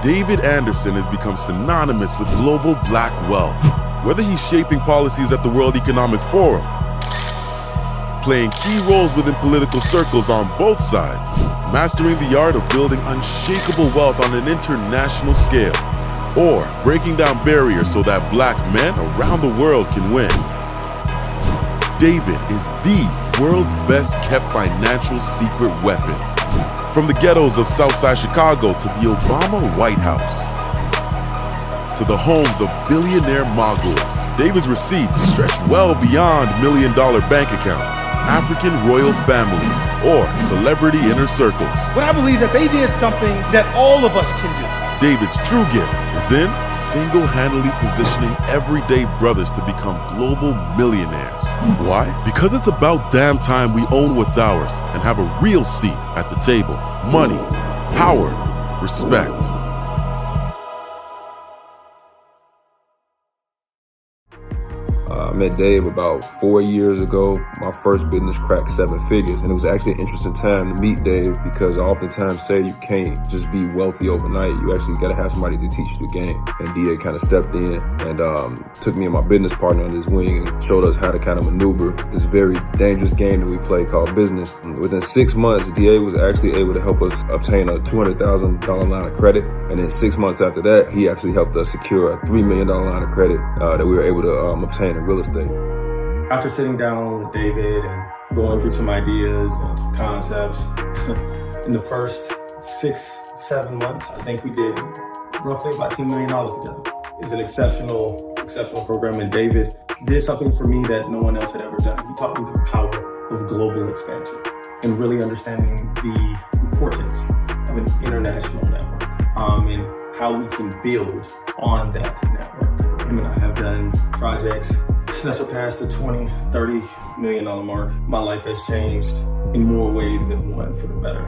David Anderson has become synonymous with global black wealth. Whether he's shaping policies at the World Economic Forum, playing key roles within political circles on both sides, mastering the art of building unshakable wealth on an international scale, or breaking down barriers so that black men around the world can win. David is the world's best kept financial secret weapon. From the ghettos of Southside Chicago to the Obama White House, to the homes of billionaire moguls, David's receipts stretch well beyond million-dollar bank accounts, African royal families, or celebrity inner circles. But I believe that they did something that all of us can do. David's true gift is in single-handedly positioning everyday brothers to become global millionaires. Why? Because it's about damn time we own what's ours and have a real seat at the table. Money, power, respect. I met Dave about 4 years ago. My first business cracked 7 figures, and it was actually an interesting time to meet Dave because I oftentimes say you can't just be wealthy overnight. You actually got to have somebody to teach you the game. And DA kind of stepped in and took me and my business partner under his wing and showed us how to kind of maneuver this very dangerous game that we play called business. And within 6 months, DA was actually able to help us obtain a $200,000 line of credit. And then 6 months after that, he actually helped us secure a $3 million line of credit that we were able to obtain in real estate. After sitting down with David and going through some ideas and some concepts, in the first 6-7 months, I think we did roughly about $10 million together. It's an exceptional program, and David did something for me that no one else had ever done. He taught me the power of global expansion and really understanding the importance of an international network and how we can build on that network. Him and I have done projects that surpassed the $20-30 million mark. My life has changed in more ways than one for the better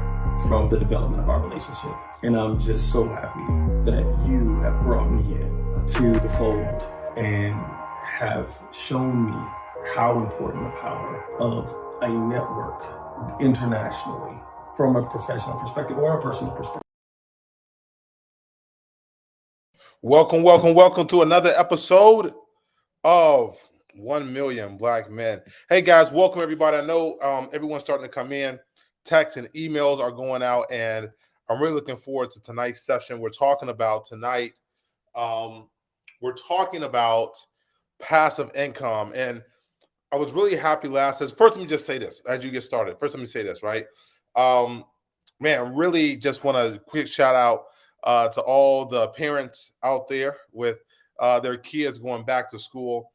from the development of our relationship. And I'm just so happy that you have brought me in to the fold and have shown me how important the power of a network internationally from a professional perspective or a personal perspective. Welcome to another episode of 1 Million Black Men. Hey guys, welcome everybody. I know everyone's starting to come in. Texts and emails are going out, and I'm really looking forward to tonight's session. We're talking about passive income, and I was really happy last. First, let me just say this as you get started. First, let me say this, right? Man, really just want a quick shout out to all the parents out there with their kids going back to school.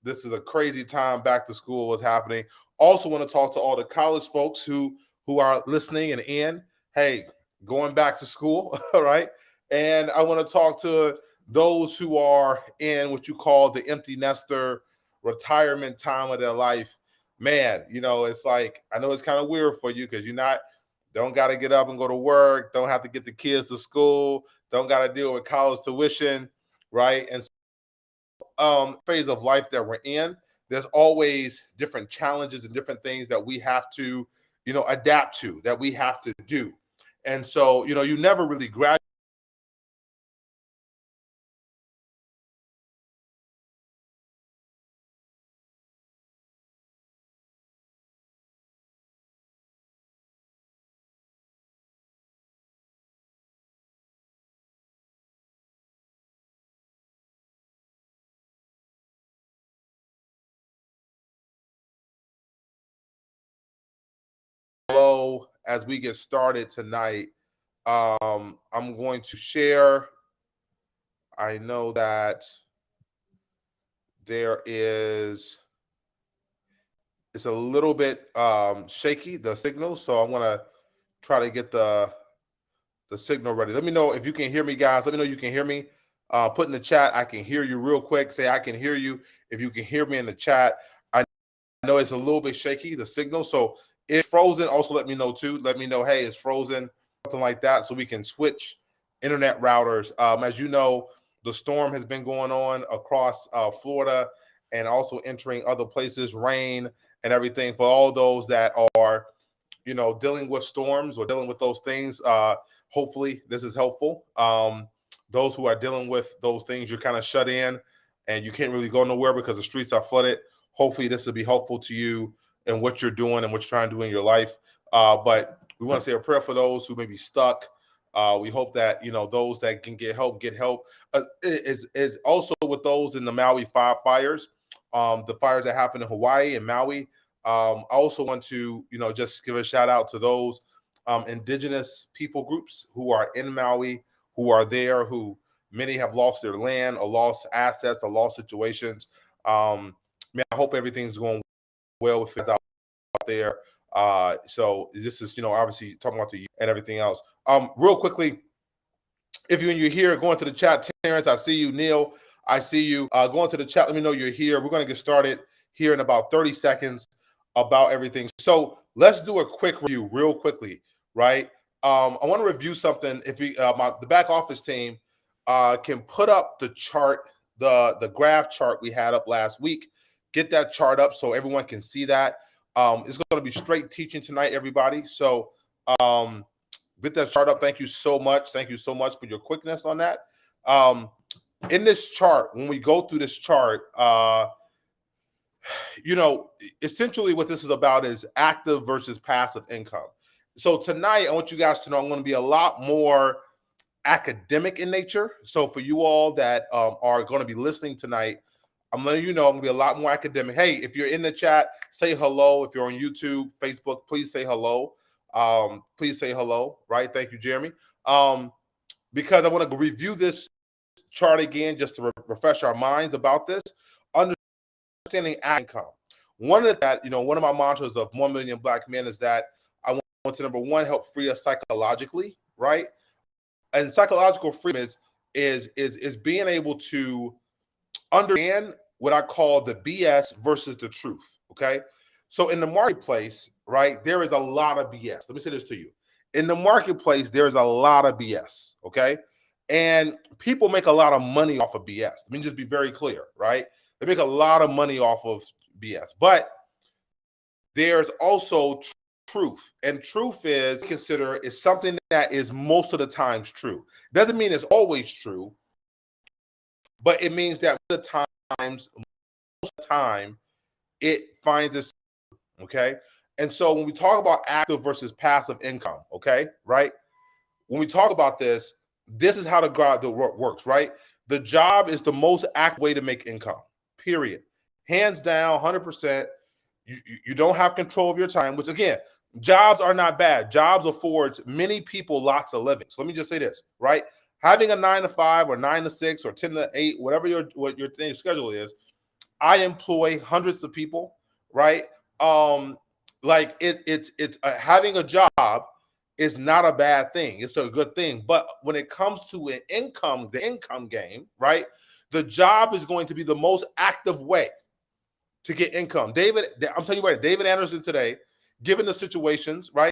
This is a crazy time. Back to school is happening. Also want to talk to all the college folks who are listening and in. Hey, going back to school, all right? And I want to talk to those who are in what you call the empty nester retirement time of their life. Man, you know, it's like, I know it's kind of weird for you because don't got to get up and go to work, don't have to get the kids to school, don't got to deal with college tuition, right? And phase of life that we're in, there's always different challenges and different things that we have to, adapt to, that we have to do. And so, you never really graduate. As we get started tonight, I'm going to share. I know that it's a little bit shaky, the signal, so I'm gonna try to get the signal ready. Let me know if you can hear me, guys. Let me know you can hear me. Put in the chat, I can hear you real quick. Say I can hear you if you can hear me in the chat. I know it's a little bit shaky, the signal, so if frozen, also let me know too. Let me know, hey, it's frozen, something like that, so we can switch internet routers. As you know, the storm has been going on across Florida and also entering other places, rain and everything. For all those that are, dealing with storms or dealing with those things, hopefully this is helpful. those who are dealing with those things, you're kind of shut in and you can't really go nowhere because the streets are flooded. Hopefully this will be helpful to you in what you're doing and what you're trying to do in your life. But we want to say a prayer for those who may be stuck. We hope that, those that can get help. Is also with those in the Maui fires, the fires that happened in Hawaii and Maui. I also want to, just give a shout out to those indigenous people groups who are in Maui, who are there, who many have lost their land or lost assets or lost situations. I hope everything's going well with things out there. So this is, obviously talking about the and everything else. Real quickly, if you're here, going to the chat, Terrence, I see you. Neil, I see you. Going to the chat, let me know you're here. We're going to get started here in about 30 seconds about everything. So let's do a quick review real quickly, right? I want to review something. If the back office team can put up the chart, the graph chart we had up last week, get that chart up so everyone can see that. It's going to be straight teaching tonight, everybody. So get that chart up. Thank you so much. Thank you so much for your quickness on that. In this chart, when we go through this chart, essentially what this is about is active versus passive income. So tonight, I want you guys to know I'm going to be a lot more academic in nature. So for you all that are going to be listening tonight, I'm letting you know I'm going to be a lot more academic. Hey, if you're in the chat, say hello. If you're on YouTube, Facebook, please say hello. Please say hello, right? Thank you, Jeremy. Because I want to review this chart again just to refresh our minds about this. Understanding income. One of my mantras of 1 million Black men is that I want to, number one, help free us psychologically, right? And psychological freedom is being able to understand what I call the BS versus the truth, okay? So in the marketplace, right, there is a lot of BS. Let me say this to you. In the marketplace, there is a lot of BS, okay? And people make a lot of money off of BS. Let me just be very clear, right? They make a lot of money off of BS. But there's also truth. And truth is something that is most of the times true. Doesn't mean it's always true, but it means that most of the time, it finds its, okay? And so when we talk about active versus passive income, okay, right? When we talk about this is how the work works, right? The job is the most active way to make income, period. Hands down, 100%. You don't have control of your time, which again, jobs are not bad. Jobs affords many people lots of living. So let me just say this, right? Having a 9 to 5 or 9 to 6 or 10 to 8, whatever your schedule is, I employ hundreds of people, right? Having a job is not a bad thing. It's a good thing. But when it comes to the income game, right? The job is going to be the most active way to get income. I'm telling you right, David Anderson today, given the situations, right?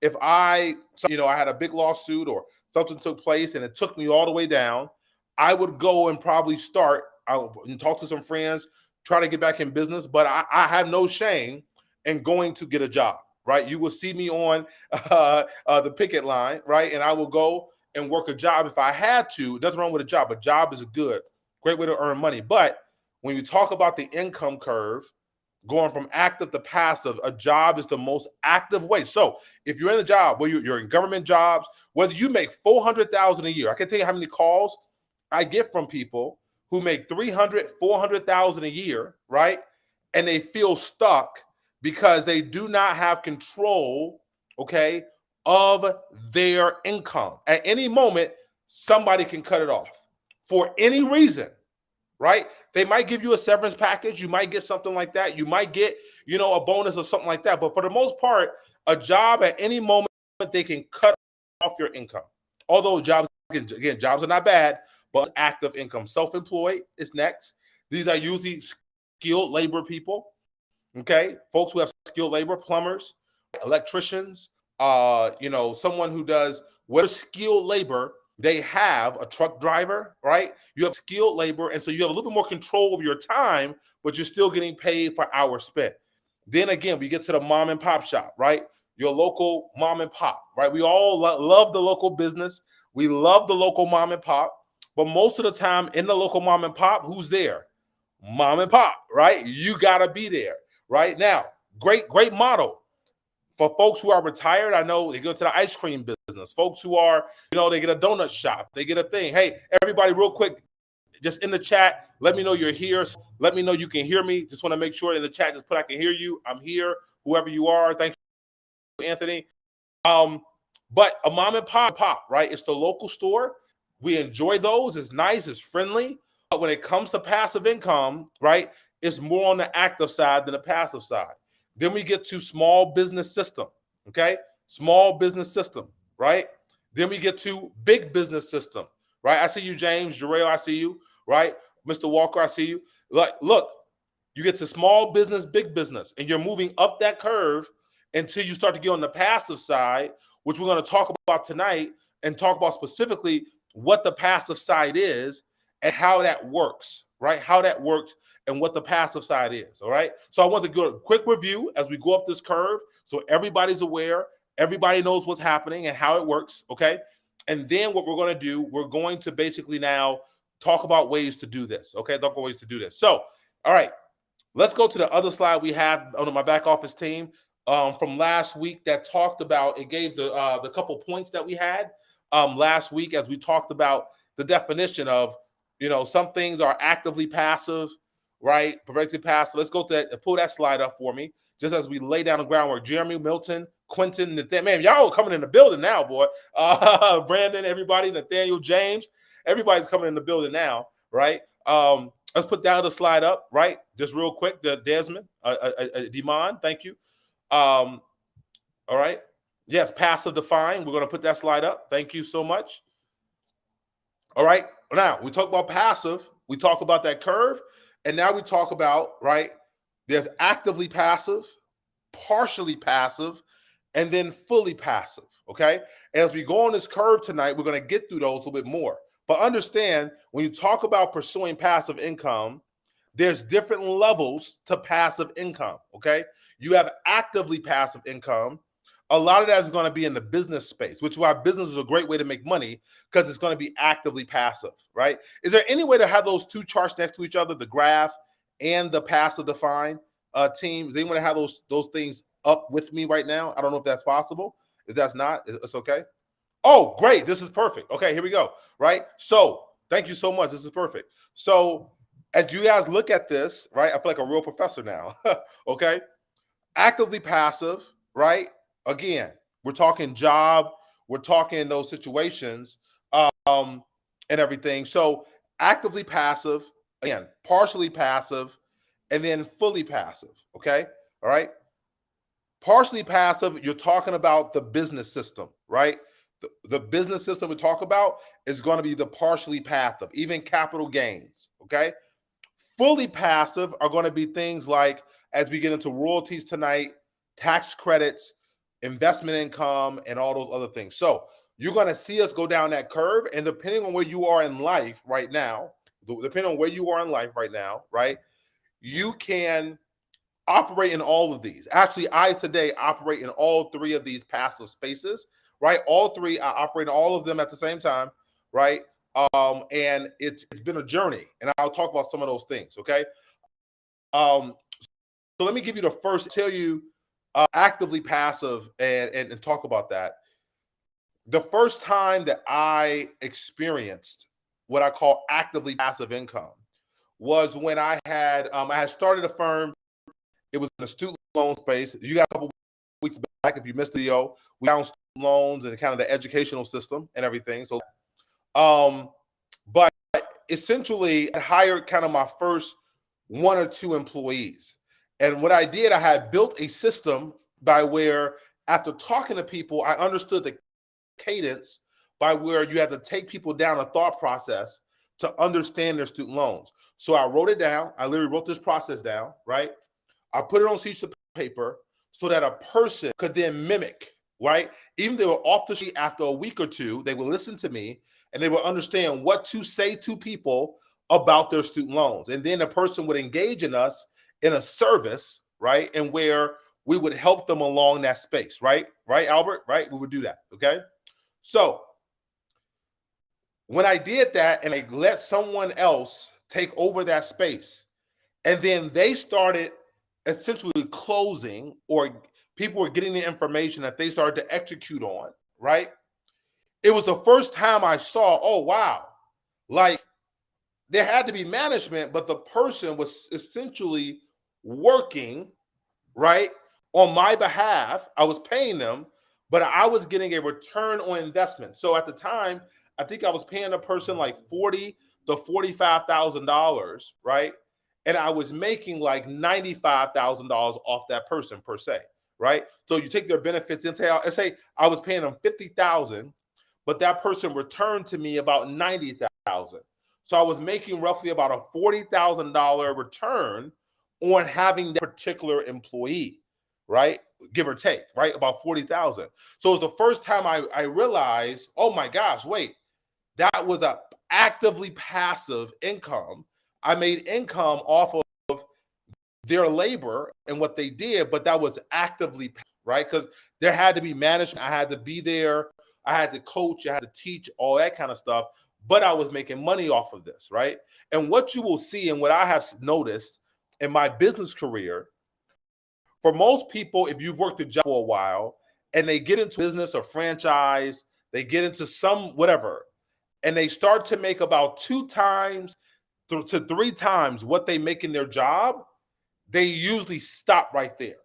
If I had a big lawsuit or something took place and it took me all the way down, I would go and probably and talk to some friends, try to get back in business. But I have no shame in going to get a job, right? You will see me on the picket line, right? And I will go and work a job if I had to. Nothing wrong with a job. A job is great way to earn money. But when you talk about the income curve, going from active to passive, a job is the most active way. So if you're in the job, where you're in government jobs, whether you make $400,000 a year, I can tell you how many calls I get from people who make $300,000, $400,000 a year, right? And they feel stuck because they do not have control, okay, of their income. At any moment, somebody can cut it off for any reason, right? They might give you a severance package. You might get something like that. You might get, a bonus or something like that. But for the most part, a job at any moment, they can cut off your income. Although jobs are not bad, but active income. Self-employed is next. These are usually skilled labor people, okay? Folks who have skilled labor, plumbers, electricians, someone who does what is skilled labor. They have a truck driver, right? You have skilled labor, and so you have a little bit more control over your time, but you're still getting paid for hours spent. Then again, we get to the mom and pop shop, right? your local mom and pop, right? We all love the local business. We love the local mom and pop, but most of the time in the local mom and pop, who's there? Mom and pop, right? You gotta be there, right? Now, great model. For folks who are retired, I know they go to the ice cream business. Folks who are, they get a donut shop, they get a thing. Hey, everybody, real quick, just in the chat, let me know you're here. Let me know you can hear me. Just want to make sure in the chat, just put I can hear you. I'm here, whoever you are. Thank you, Anthony. But a mom and pop, right? It's the local store. We enjoy those. It's nice. It's friendly. But when it comes to passive income, right, it's more on the active side than the passive side. Then we get to small business system, okay? Small business system, right? Then we get to big business system, right? I see you, James, Jarrell, I see you, right? Mr. Walker, I see you. Look, you get to small business, big business, and you're moving up that curve until you start to get on the passive side, which we're going to talk about tonight and talk about specifically what the passive side is and how that works, right? How that works and what the passive side is, all right? So I want to do a quick review as we go up this curve so everybody's aware, everybody knows what's happening and how it works, okay? And then what we're going to do, we're going to basically now talk about ways to do this, okay? Talk about ways to do this. So, all right, let's go to the other slide we have on my back office team from last week that talked about, it gave the couple points that we had last week as we talked about the definition of, some things are actively passive, right? Preventively passive. Let's go to that, pull that slide up for me, just as we lay down the groundwork. Jeremy, Milton, Quentin, man, y'all are coming in the building now, boy. Brandon, everybody, Nathaniel, James, everybody's coming in the building now, right? Let's put that other slide up, right? Just real quick, the Desmond, Demond, thank you. All right. Yes, passive defined. We're going to put that slide up. Thank you so much. All right. Now, we talk about passive. We talk about that curve. And now we talk about, right, there's actively passive, partially passive, and then fully passive, okay? And as we go on this curve tonight, we're going to get through those a little bit more. But understand, when you talk about pursuing passive income, there's different levels to passive income, okay? You have actively passive income. A lot of that is going to be in the business space, which is why business is a great way to make money because it's going to be actively passive, right? Is there any way to have those two charts next to each other, the graph and the passive defined team? Does anyone have those things up with me right now? I don't know if that's possible. If that's not, it's okay. Oh, great. This is perfect. Okay, here we go, right? So thank you so much. This is perfect. So as you guys look at this, right, I feel like a real professor now, okay? Actively passive, right? Again, we're talking job, we're talking those situations and everything. So actively passive, again, partially passive, and then fully passive, okay? All right? Partially passive, you're talking about the business system, right? The business system we talk about is going to be the partially passive, even capital gains, okay? Fully passive are going to be things like, as we get into royalties tonight, tax credits, investment income, and all those other things. So you're going to see us go down that curve, and depending on where you are in life right now, right, you can operate in all of these. Actually, I today operate in all three of these passive spaces, right? All three, I operate in all of them at the same time, right? And it's been a journey, and I'll talk about some of those things, okay? So let me give you the first, tell you actively passive and talk about that. The first time that I experienced what I call actively passive income was when I had started a firm. It was in the student loan space. You got a couple weeks back, if you missed the video, we found student loans and kind of the educational system and everything. So, but essentially I hired kind of my first one or two employees. And what I did, I had built a system by where, after talking to people, I understood the cadence by where you had to take people down a thought process to understand their student loans. So I wrote it down. I literally wrote this process down, right? I put it on sheets of paper so that a person could then mimic, right? Even if they were off the street after a week or two, they would listen to me and they would understand what to say to people about their student loans. And then the person would engage in us in a service, right? And where we would help them along that space, right? Right, Albert? Right? We would do that, okay? So when I did that and I let someone else take over that space, and then they started essentially closing, or people were getting the information that they started to execute on, right? It was the first time I saw, oh, wow, like there had to be management, but the person was essentially working, right, on my behalf. I was paying them, but I was getting a return on investment. So at the time, I think I was paying a person like $40,000 to $45,000, right? And I was making like $95,000 off that person per se, right? So you take their benefits and say I was paying them $50,000, but that person returned to me about $90,000. So I was making roughly about a $40,000 return on having that particular employee, right? Give or take, right? About 40,000. So it was the first time I realized, oh my gosh, wait, that was a actively passive income. I made income off of their labor and what they did, but that was actively, right? Because there had to be management. I had to be there. I had to coach. I had to teach, all that kind of stuff. But I was making money off of this, right? And what you will see, and what I have noticed in my business career, for most people, if you've worked a job for a while and they get into business or franchise, they get into some whatever, and they start to make about 2 times to 3 times what they make in their job, they usually stop right there,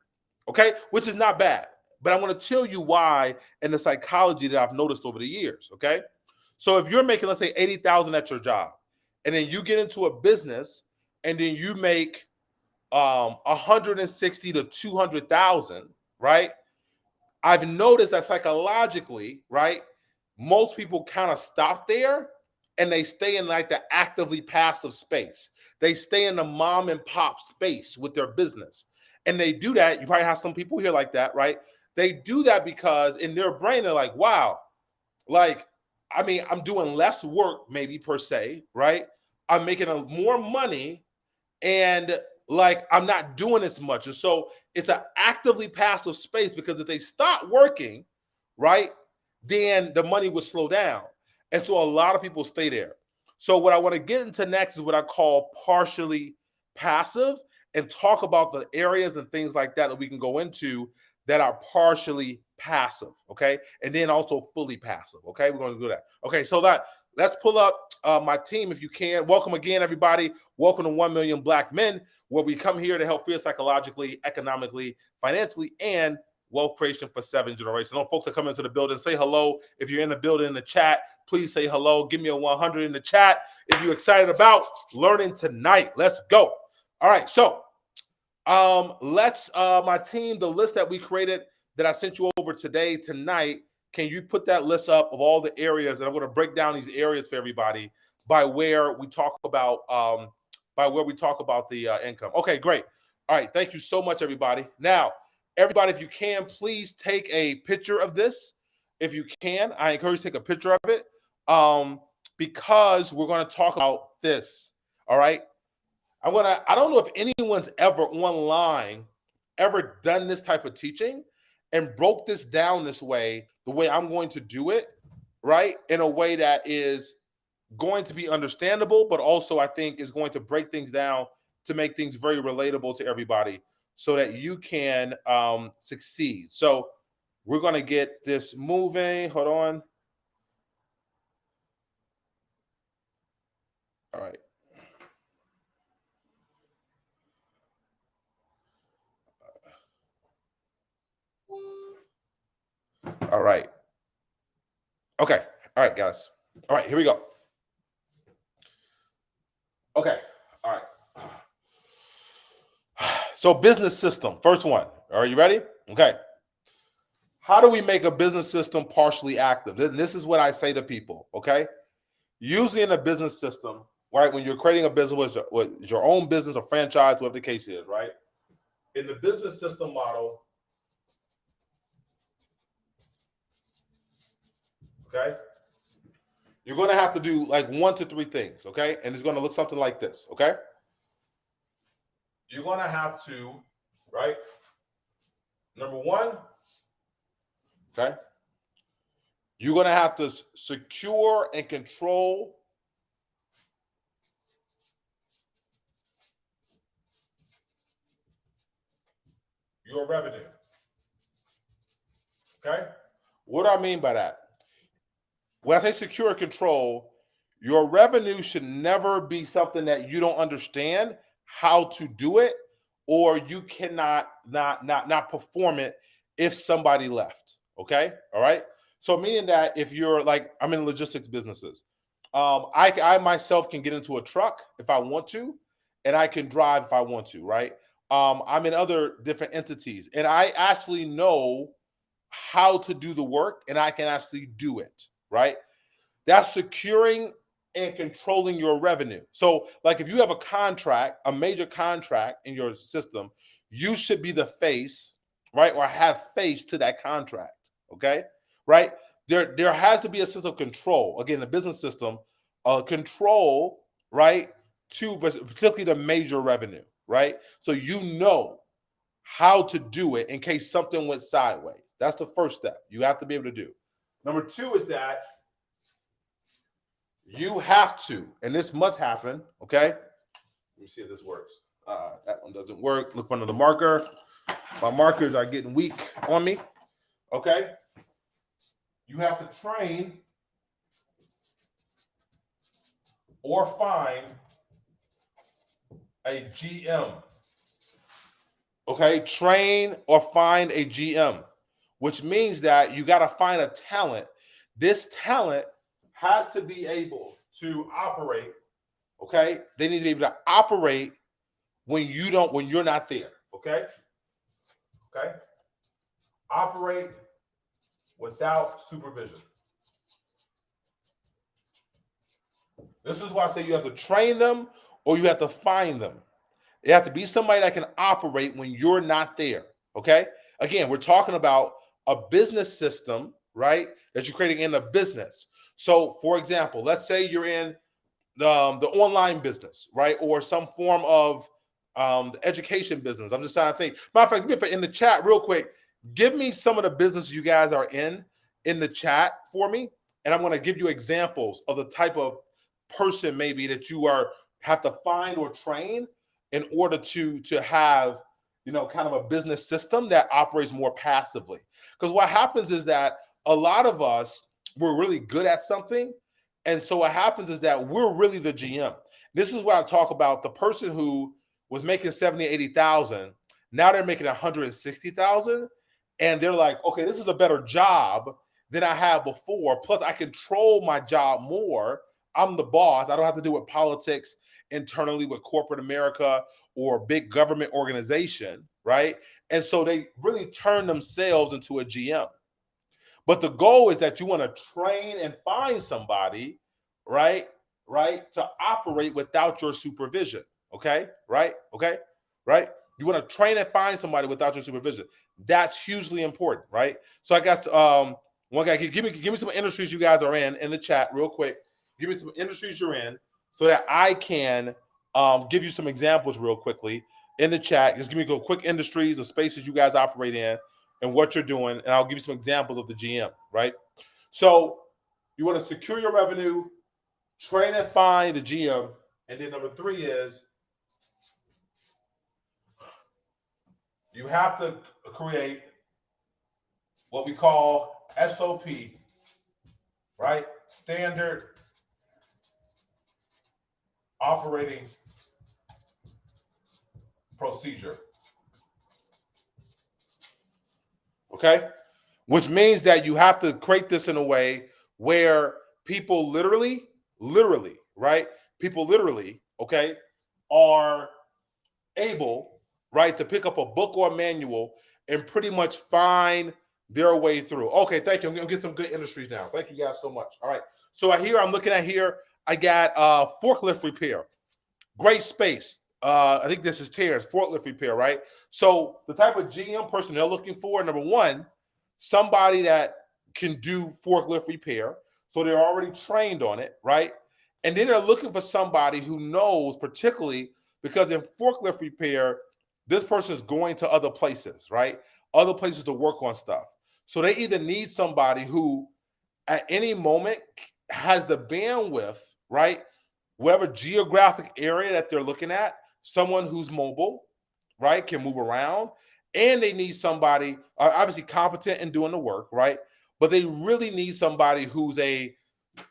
okay? Which is not bad. But I'm going to tell you why and the psychology that I've noticed over the years, okay? So if you're making, let's say, 80,000 at your job, and then you get into a business and then you make 160 to 200,000, right? I've noticed that psychologically, right, most people kind of stop there and they stay in like the actively passive space. They stay in the mom and pop space with their business. And they do that. You probably have some people here like that, right? They do that because in their brain, they're like, wow, like, I mean, I'm doing less work maybe per se, right? I'm making more money, and like I'm not doing as much. And so it's an actively passive space, because if they stop working, right, then the money would slow down. And so a lot of people stay there. So what I want to get into next is what I call partially passive, and talk about the areas and things like that that we can go into that are partially passive, okay? And then also fully passive, okay? We're going to do that. Okay, so let's pull up my team if you can. Welcome again, everybody. Welcome to 1 Million Black Men, where we come here to help feel psychologically, economically, financially, and wealth creation for 7 generations. All folks that come into the building, say hello. If you're in the building in the chat, please say hello. Give me a 100 in the chat if you're excited about learning tonight. Let's go. All right, so let's my team, the list that we created that I sent you over tonight, can you put that list up of all the areas? And I'm going to break down these areas for everybody by where we talk about the income. Okay, great. All right, thank you so much, everybody. Now, everybody, if you can, please take a picture of this. If you can, I encourage you to take a picture of it, because we're going to talk about this. All right. I don't know if anyone's ever online ever done this type of teaching and broke this down this way, the way I'm going to do it, right? In a way that is going to be understandable, but also I think is going to break things down to make things very relatable to everybody so that you can succeed. So we're going to get this moving. Hold on. All right. All right. Okay. All right, guys. All right, here we go. Okay. All right. So business system, first one. Are you ready? Okay. How do we make a business system partially active? This is what I say to people, okay? Usually in a business system, right, when you're creating a business with your own business or franchise, whatever the case is, right? In the business system model, okay, you're going to have to do like 1 to 3 things, okay? And it's going to look something like this, okay? You're going to have to, right, Number one, okay, you're going to have to secure and control your revenue. Okay? What do I mean by that? When I say secure and control, your revenue should never be something that you don't understand how to do it, or you cannot not perform it if somebody left. Okay? All right. So meaning that if you're like, I'm in logistics businesses, I myself can get into a truck if I want to, and I can drive if I want to, right? I'm in other different entities, and I actually know how to do the work, and I can actually do it, right? That's securing and controlling your revenue. So, like if you have a contract, a major contract in your system, you should be the face, right? Or have face to that contract. Okay. Right. There has to be a sense of control. Again, the business system, control, right? To particularly the major revenue, right? So you know how to do it in case something went sideways. That's the first step you have to be able to do. Number two is that you have to, and this must happen, okay? Let me see if this works. That one doesn't work. Look under the marker. My markers are getting weak on me, okay? You have to train or find a GM. Okay, train or find a GM, which means that you got to find a talent. This talent has to be able to operate. Okay, they need to be able to operate when you're not there. Okay, okay, operate without supervision. This is why I say you have to train them or you have to find them. It has to be somebody that can operate when you're not there. Okay. Again, we're talking about a business system, right? That you're creating in a business. So, for example, let's say you're in the online business, right? Or some form of the education business. I'm just trying to think. Matter of fact, in the chat, real quick, give me some of the business you guys are in the chat for me. And I'm going to give you examples of the type of person maybe that you have to find or train in order to have, kind of a business system that operates more passively. Because what happens is that a lot of us, we're really good at something. And so what happens is that we're really the GM. This is what I talk about. The person who was making 70, 80,000, now they're making 160,000. And they're like, okay, this is a better job than I had before. Plus I control my job more. I'm the boss. I don't have to do with politics internally with corporate America or big government organization, right? And so they really turn themselves into a GM. But the goal is that you want to train and find somebody, right, to operate without your supervision, okay, right, okay, right? You want to train and find somebody without your supervision. That's hugely important, right? So I got one guy. Give me some industries you guys are in the chat real quick. Give me some industries you're in so that I can give you some examples real quickly in the chat. Just give me quick industries, the spaces you guys operate in, and what you're doing, and I'll give you some examples of the GM, right? So you want to secure your revenue, train and find the GM, and then number three is you have to create what we call SOP, right? Standard operating procedure. Okay? Which means that you have to create this in a way where people literally, right? People literally, okay, are able, right, to pick up a book or a manual and pretty much find their way through. Okay, thank you. I'm going to get some good industries now. Thank you guys so much. All right. So I'm looking at here, I got forklift repair. Great space. I think this is Terrence, forklift repair, right? So the type of GM person they're looking for, number one, somebody that can do forklift repair. So they're already trained on it, right? And then they're looking for somebody who knows, particularly because in forklift repair, this person is going to other places, right? other places to work on stuff. So they either need somebody who at any moment has the bandwidth, right? Whatever geographic area that they're looking at, someone who's mobile, right, can move around, and they need somebody obviously competent in doing the work, right? But they really need somebody who's a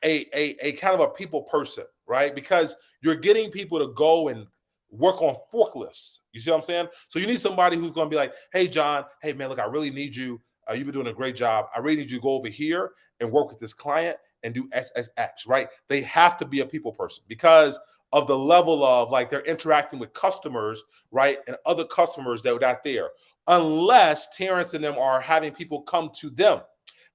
kind of a people person, right? Because you're getting people to go and work on forklifts. You see what I'm saying? So you need somebody who's going to be like, hey, John, hey, man, look, I really need you. You've been doing a great job. I really need you to go over here and work with this client and do XXX, right? They have to be a people person because of the level of like they're interacting with customers, right? And other customers that are not there. Unless Terrence and them are having people come to them.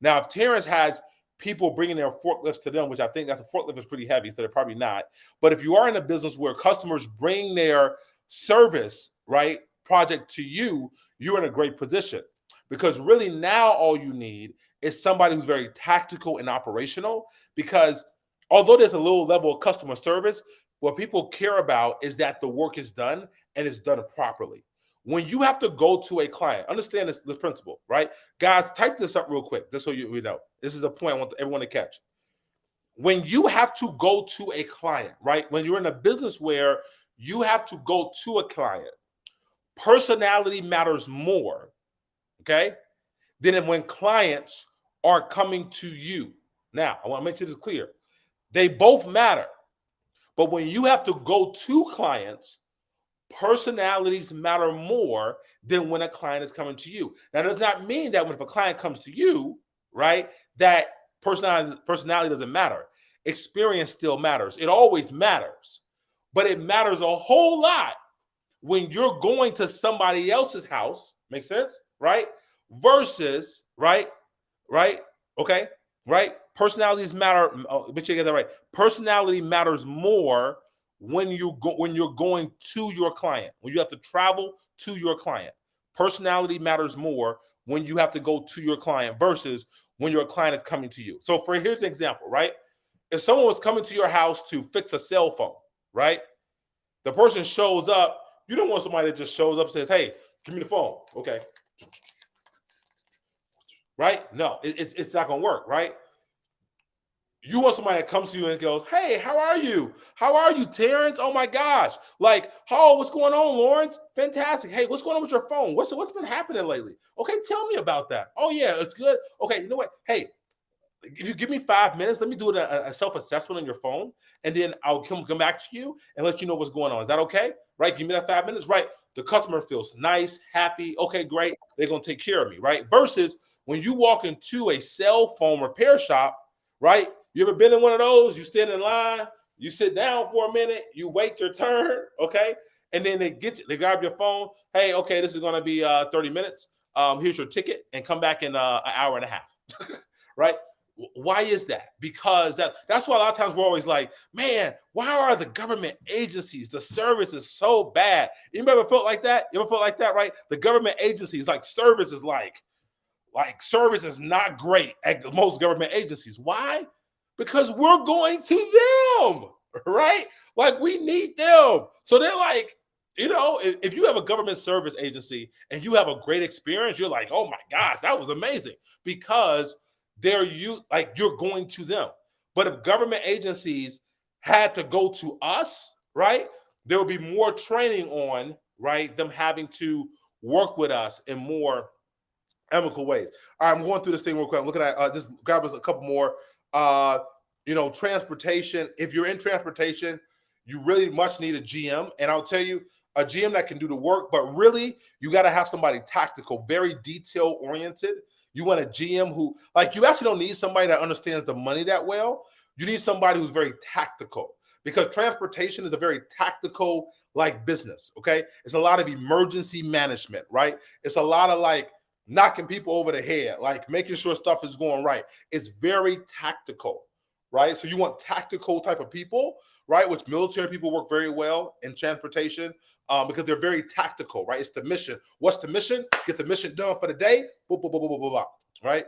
Now, if Terrence has people bringing their forklifts to them, which I think that's a forklift is pretty heavy, so they're probably not. But if you are in a business where customers bring their service, right, project to you, you're in a great position because really now all you need is somebody who's very tactical and operational because although there's a little level of customer service, what people care about is that the work is done and it's done properly. When you have to go to a client, understand this principle, right? Guys, type this up real quick, just so you know. This is a point I want everyone to catch. When you have to go to a client, right? When you're in a business where you have to go to a client, personality matters more, okay, than when clients are coming to you. Now, I want to make sure this is clear. They both matter. But when you have to go to clients, personalities matter more than when a client is coming to you. Now, that does not mean that when a client comes to you, right, that personality doesn't matter. Experience still matters. It always matters. But it matters a whole lot when you're going to somebody else's house, makes sense, right? Versus, right, okay, right? Personalities matter, but you get that right. Personality matters more when you're going to your client, when you have to travel to your client. Personality matters more when you have to go to your client versus when your client is coming to you. So here's an example, right? If someone was coming to your house to fix a cell phone, right? The person shows up, you don't want somebody that just shows up and says, hey, give me the phone. Okay. Right? No, it's not going to work, right? You want somebody that comes to you and goes, hey, how are you? How are you, Terrence? Oh my gosh. Like, oh, what's going on, Lawrence? Fantastic. Hey, what's going on with your phone? What's been happening lately? Okay, tell me about that. Oh yeah, it's good. Okay, you know what? Hey, if you give me 5 minutes, let me do a self-assessment on your phone, and then I'll come back to you and let you know what's going on. Is that okay? Right? Give me that 5 minutes. Right? The customer feels nice, happy. Okay, great. They're going to take care of me. Right? Versus when you walk into a cell phone repair shop, right? You ever been in one of those? You stand in line, you sit down for a minute, you wait your turn, okay? And then they grab your phone. Hey, okay, this is going to be 30 minutes. Here's your ticket, and come back in an hour and a half, right? Why is that? Because that's why a lot of times we're always like, man, why are the government agencies, the service is so bad? You ever felt like that? You ever felt like that, right? The government agencies, like service is like service is not great at most government agencies. Why? Because we're going to them, right? Like we need them. So they're like, you know, if you have a government service agency and you have a great experience, you're like, oh my gosh, that was amazing because you're going to them. But if government agencies had to go to us, right, there would be more training on, right, them having to work with us in more amicable ways. All right, I'm going through this thing real quick. I'm looking at just grab us a couple more. Transportation. If you're in transportation, you really much need a GM. And I'll tell you, a GM that can do the work, but really you got to have somebody tactical, very detail oriented. You want a GM who, like, you actually don't need somebody that understands the money that well. You need somebody who's very tactical because transportation is a very tactical like business. Okay. It's a lot of emergency management, right? It's a lot of like knocking people over the head, like making sure stuff is going right. It's very tactical, right? So you want tactical type of people, right? Which military people work very well in transportation because they're very tactical, right? It's the mission. What's the mission? Get the mission done for the day. Blah, blah, blah, blah, blah, blah, right?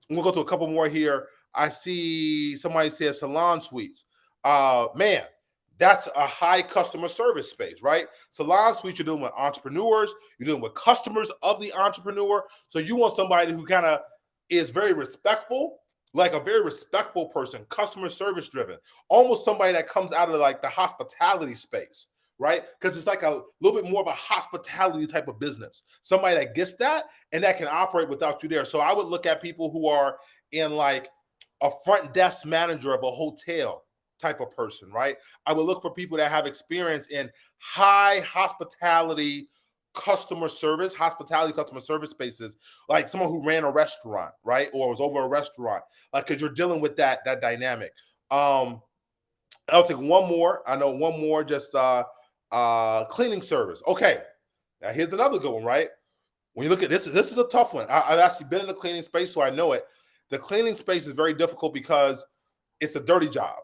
We'll go to a couple more here. I see somebody says salon suites. Man, that's a high customer service space, right? Salon suite, you're dealing with entrepreneurs, you're dealing with customers of the entrepreneur. So you want somebody who kind of is very respectful, like a very respectful person, customer service driven, almost somebody that comes out of like the hospitality space, right? Because it's like a little bit more of a hospitality type of business. Somebody that gets that and that can operate without you there. So I would look at people who are in like a front desk manager of a hotel type of person, right? I would look for people that have experience in high hospitality customer service spaces, like someone who ran a restaurant, right? Or was over a restaurant, like, because you're dealing with that dynamic. I'll take one more. I know one more, just cleaning service. Okay, now here's another good one, right? When you look at this is a tough one. I've actually been in the cleaning space, so I know it. The cleaning space is very difficult because it's a dirty job,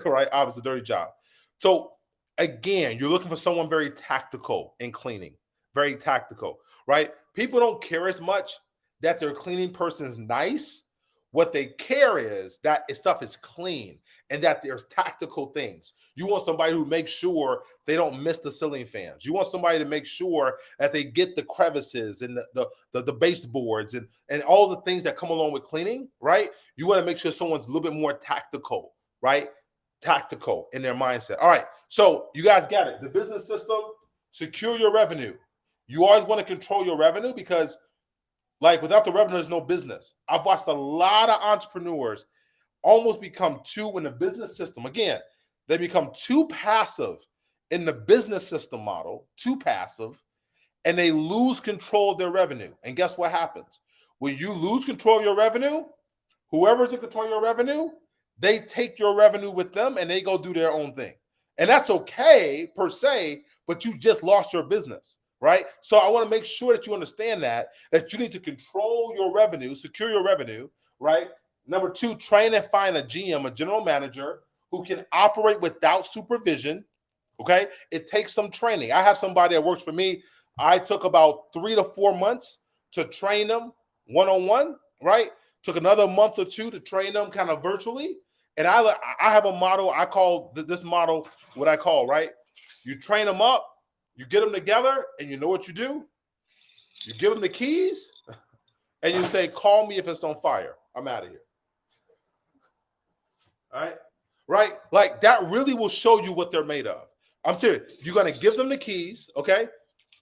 right? Obviously, a dirty job. So again, you're looking for someone very tactical in cleaning, very tactical, right? People don't care as much that their cleaning person is nice. What they care is that stuff is clean and that there's tactical things. You want somebody who makes sure they don't miss the ceiling fans. You want somebody to make sure that they get the crevices and the baseboards and all the things that come along with cleaning, right? You want to make sure someone's a little bit more tactical, right? Tactical in their mindset. All right, so you guys got it. The business system, secure your revenue. You always want to control your revenue because like without the revenue, there's no business. I've watched a lot of entrepreneurs almost become too in the business system. Again, they become too passive in the business system model, too passive, and they lose control of their revenue. And guess what happens? When you lose control of your revenue, whoever's in control of your revenue, they take your revenue with them and they go do their own thing. And that's okay per se, but you just lost your business. Right? So I want to make sure that you understand that you need to control your revenue, secure your revenue, right? Number two, train and find a GM, a general manager, who can operate without supervision. Okay. It takes some training. I have somebody that works for me. I took about 3 to 4 months to train them one-on-one, right? Took another month or two to train them kind of virtually. And I have a model. I call this model what I call, right? You train them up. You get them together, and you know what you do? You give them the keys, and you say, call me if it's on fire. I'm out of here. All right? Right? Like, that really will show you what they're made of. I'm serious. You're going to give them the keys, okay?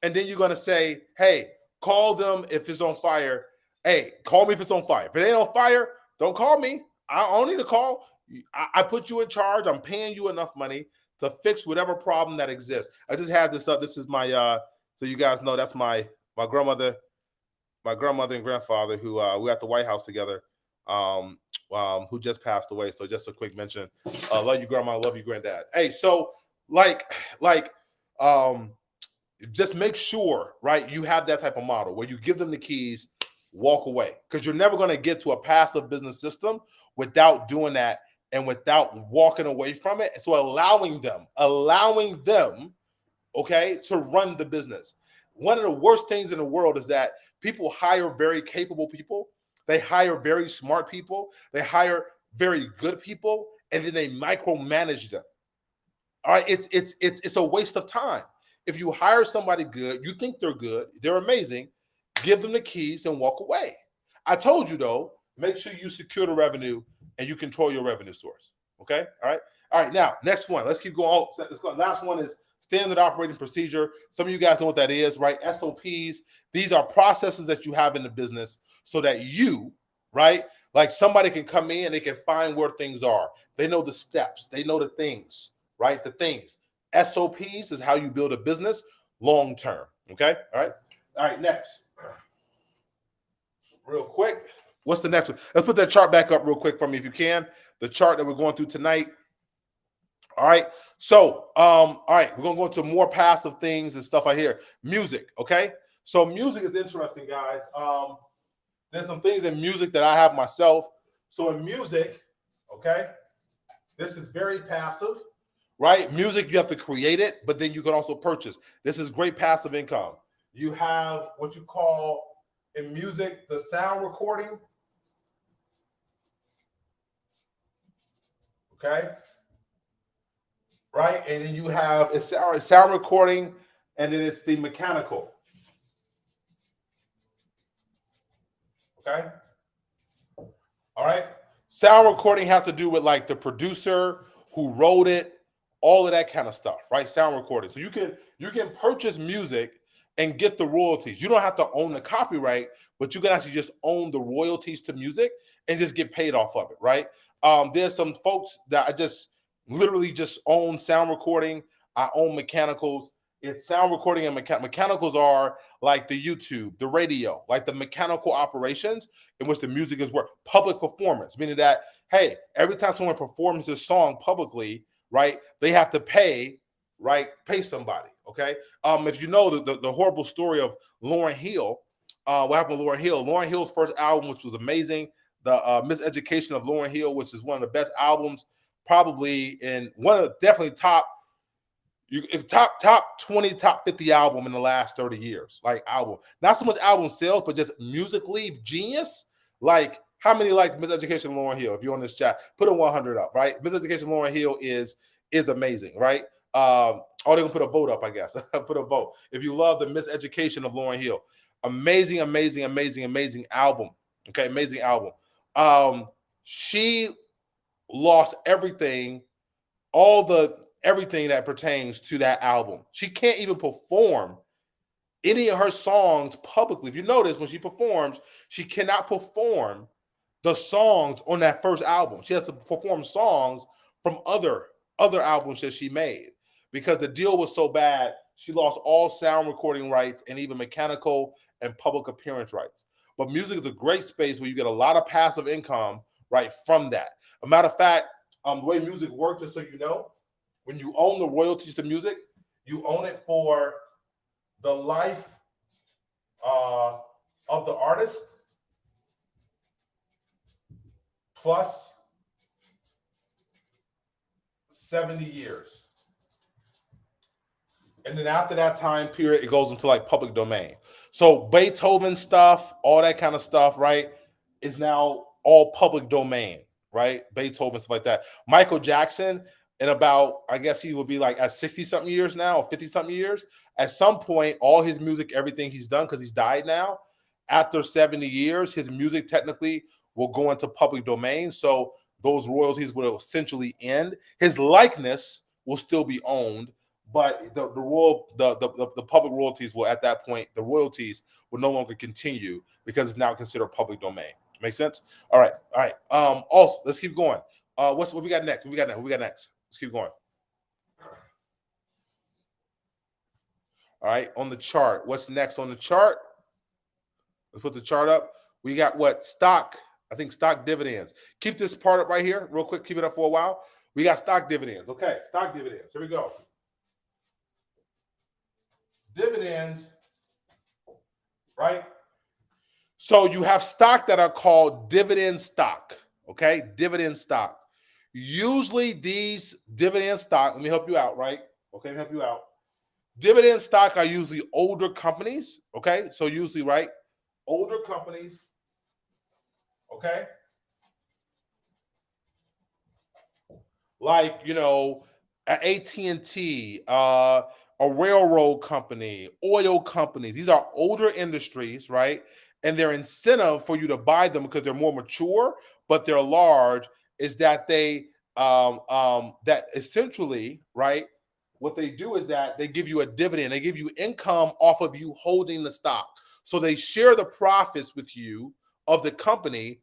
And then you're going to say, hey, call them if it's on fire. Hey, call me if it's on fire. If it ain't on fire, don't call me. I don't need to call. I put you in charge. I'm paying you enough money to fix whatever problem that exists. I just had this up. This is my so you guys know that's my grandmother and grandfather who we were at the White House together, who just passed away. So just a quick mention. Love you, grandma, love you, granddad. Hey, so just make sure, right, you have that type of model where you give them the keys, walk away. Because you're never going to get to a passive business system without doing that and without walking away from it. So allowing them, okay, to run the business. One of the worst things in the world is that people hire very capable people. They hire very smart people. They hire very good people, and then they micromanage them. All right, it's a waste of time. If you hire somebody good, you think they're good, they're amazing, give them the keys and walk away. I told you though, make sure you secure the revenue and you control your revenue source. Okay. All right. Now, next one. Let's keep going. Let's go. Last one is standard operating procedure. Some of you guys know what that is, right? SOPs. These are processes that you have in the business so that you, right, like somebody can come in and they can find where things are. They know the steps. They know the things, right? The things. SOPs is how you build a business long term. Okay. All right. Next. Real quick. What's the next one? Let's put that chart back up real quick for me if you can. The chart that we're going through tonight. All right. So, all right, we're going to go into more passive things and stuff right here. Music, okay? So music is interesting, guys. There's some things in music that I have myself. So in music, okay, this is very passive, right? Music, you have to create it, but then you can also purchase. This is great passive income. You have what you call in music, the sound recording. Okay. right? And then you have it's sound recording, and then it's the mechanical. Okay. All right. Sound recording has to do with like the producer who wrote it, all of that kind of stuff, right? Sound recording. So you can purchase music and get the royalties. You don't have to own the copyright, but you can actually just own the royalties to music and just get paid off of it, right? There's some folks that I just literally just own sound recording. I own mechanicals. It's sound recording and mechanicals are like the YouTube, the radio, like the mechanical operations in which the music is worked. Public performance, meaning that, hey, every time someone performs this song publicly, right, they have to pay, right, pay somebody, okay? If you know the horrible story of Lauryn Hill, what happened with Lauryn Hill? Lauryn Hill's first album, which was amazing, the Miseducation of Lauryn Hill, which is one of the best albums, probably in one of the definitely top 20, top 50 album in the last 30 years. Like album. Not so much album sales, but just musically genius. Like how many like Miseducation of Lauryn Hill? If you're on this chat, put a 100 up, right? Miseducation of Lauryn Hill is amazing, right? Or they're gonna put a vote up, I guess. Put a vote. If you love the Miseducation of Lauryn Hill. Amazing, amazing, amazing, amazing album. Okay, amazing album. She lost everything, everything that pertains to that album. She can't even perform any of her songs publicly. If you notice, when she performs, she cannot perform the songs on that first album. She has to perform songs from other albums that she made because the deal was so bad. She lost all sound recording rights and even mechanical and public appearance rights. But music is a great space where you get a lot of passive income right from that. A matter of fact, the way music works, just so you know, when you own the royalties to music, you own it for the life of the artist plus 70 years. And then after that time period, it goes into like public domain. So Beethoven stuff, all that kind of stuff, right, is now all public domain, right? Beethoven, stuff like that. Michael Jackson, in about, I guess he would be like at 60-something years now, or 50-something years. At some point, all his music, everything he's done, because he's died now, after 70 years, his music technically will go into public domain. So those royalties will essentially end. His likeness will still be owned, but the public royalties will, at that point, the royalties will no longer continue because it's now considered public domain. Make sense? All right. Also, let's keep going. What we got next? What we got next? Let's keep going. All right, on the chart. What's next on the chart? Let's put the chart up. We got what? Stock. I think stock dividends. Keep this part up right here real quick. Keep it up for a while. We got stock dividends. Okay, stock dividends. Here we go. Dividends, right? So you have stock that are called dividend stock, okay? Dividend stock. Usually these dividend stock, let me help you out, right? Okay, help you out. Dividend stock are usually older companies, okay? So usually, right? Older companies, okay? Like, you know, AT&T, a railroad company, oil companies. These are older industries, right? And their incentive for you to buy them because they're more mature, but they're large, is that they that essentially, right, what they do is that they give you a dividend. They give you income off of you holding the stock. So they share the profits with you of the company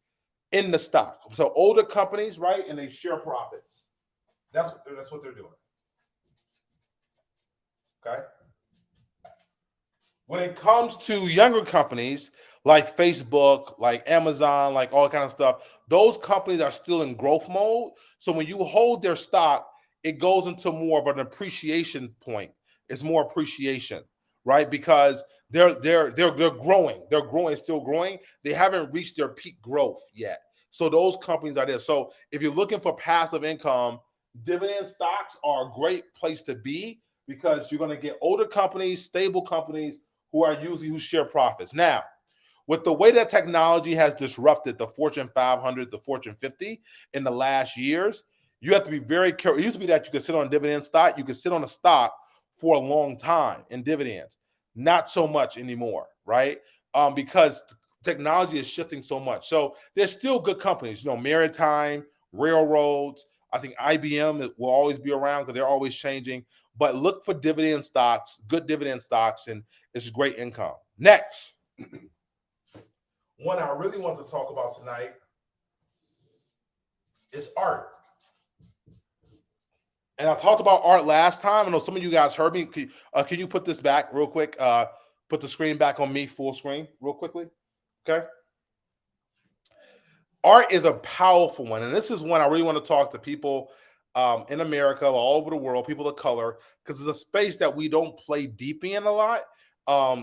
in the stock. So older companies, right, and they share profits. That's what they're doing. Okay. When it comes to younger companies like Facebook, like Amazon, like all kind of stuff, those companies are still in growth mode. So when you hold their stock, it goes into more of an appreciation point. It's more appreciation, right? Because they're growing. They're growing, still growing. They haven't reached their peak growth yet. So those companies are there. So if you're looking for passive income, dividend stocks are a great place to be because you're going to get older companies, stable companies who share profits. Now, with the way that technology has disrupted the Fortune 500, the Fortune 50 in the last years, You have to be very careful. It used to be that you could sit on dividend stock. You could sit on a stock for a long time in dividends. Not so much anymore, right? Because technology is shifting so much. So there's still good companies, maritime, railroads. I think IBM will always be around because they're always changing. But look for dividend stocks, good dividend stocks, and it's great income. Next, one I really want to talk about tonight is art. And I talked about art last time. I know some of you guys heard me. Can you put this back real quick? Put the screen back on me, full screen, real quickly. Okay. Art is a powerful one. And this is one I really want to talk to people in America, all over the world, people of color, because it's a space that we don't play deep in a lot.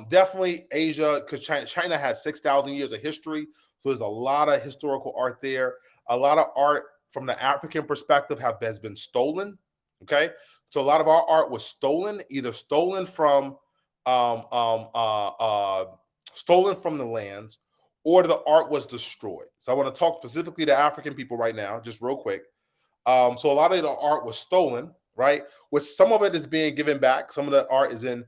Definitely Asia, because China has 6,000 years of history. So there's a lot of historical art there. A lot of art from the African perspective has been stolen. Okay. So a lot of our art was stolen, either stolen from the lands, or the art was destroyed. So I want to talk specifically to African people right now, just real quick. So a lot of the art was stolen, right? Which some of it is being given back. Some of the art is in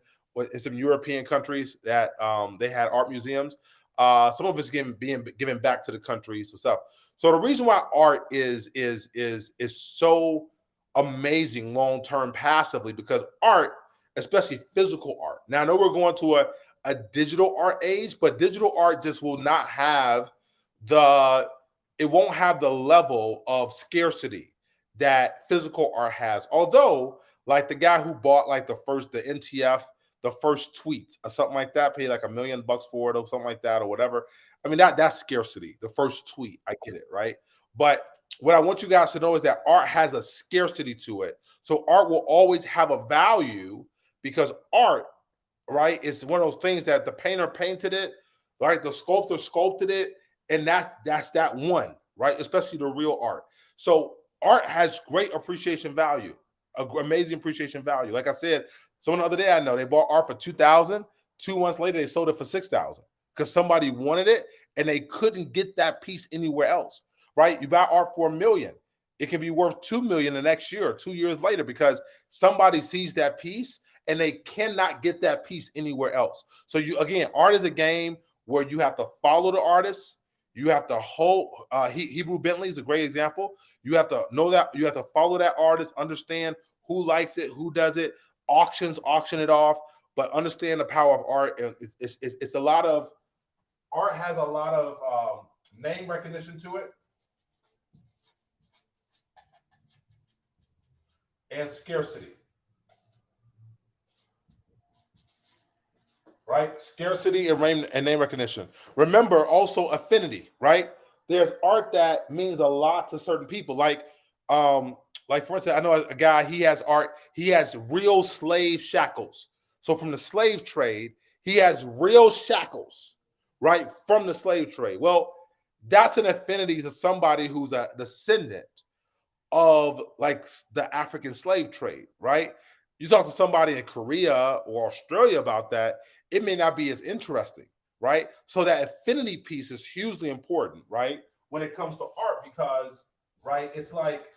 European countries that they had art museums. Some of it's being given back to the countries and stuff. So the reason why art is so amazing long-term passively, because art, especially physical art. Now I know we're going to a digital art age, but digital art just will not have it won't have the level of scarcity that physical art has. Although, like the guy who bought like the NTF, the first tweet or something like that, paid like $1 million for it or something like that or whatever. I mean, that's scarcity, the first tweet. I get it, right? But what I want you guys to know is that art has a scarcity to it. So art will always have a value, because art, right, is one of those things that the painter painted it, right? The sculptor sculpted it, and that's that one, right? Especially the real art. So art has great appreciation value, amazing appreciation value. Like I said, someone the other day I know, they bought art for $2,000. 2 months later, they sold it for $6,000 because somebody wanted it and they couldn't get that piece anywhere else, right? You buy art for $1 million. It can be worth $2 million the next year or 2 years later because somebody sees that piece and they cannot get that piece anywhere else. So art is a game where you have to follow the artist. You have to hold. Hebrew Bentley is a great example. You have to know that. You have to follow that artist, understand who likes it, who does it. Auction it off, but understand the power of art. It's a lot of art has a lot of name recognition to it and scarcity. Right? Scarcity and name recognition. Remember also affinity, right? There's art that means a lot to certain people. Like for instance, I know a guy, he has art, he has real slave shackles. So from the slave trade, he has real shackles, right? From the slave trade. Well, that's an affinity to somebody who's a descendant of like the African slave trade, right? You talk to somebody in Korea or Australia about that, it may not be as interesting, right? So that affinity piece is hugely important, right? When it comes to art, because, right, it's like,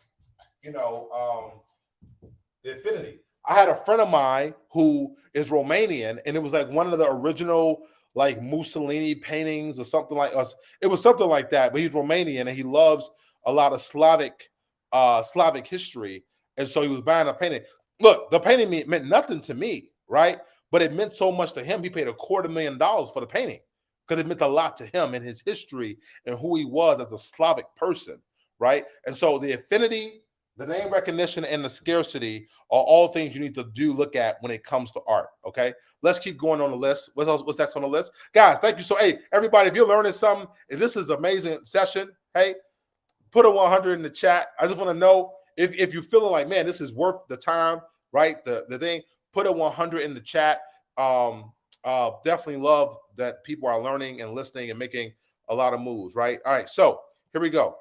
the affinity. I had a friend of mine who is Romanian, and it was like one of the original like Mussolini paintings or something like us. It was something like that, but he's Romanian and he loves a lot of Slavic history. And so he was buying a painting. Look, the painting meant nothing to me, right? But it meant so much to him. He paid $250,000 for the painting because it meant a lot to him and his history and who he was as a Slavic person, right? And so the affinity, the name recognition, and the scarcity are all things you need to look at when it comes to art, okay? Let's keep going on the list. What's next on the list? Guys, thank you. So, hey, everybody, if you're learning something, if this is an amazing session, hey, put a 100 in the chat. I just want to know if you're feeling like, man, this is worth the time, right? The thing, put a 100 in the chat. Definitely love that people are learning and listening and making a lot of moves, right? All right, so here we go.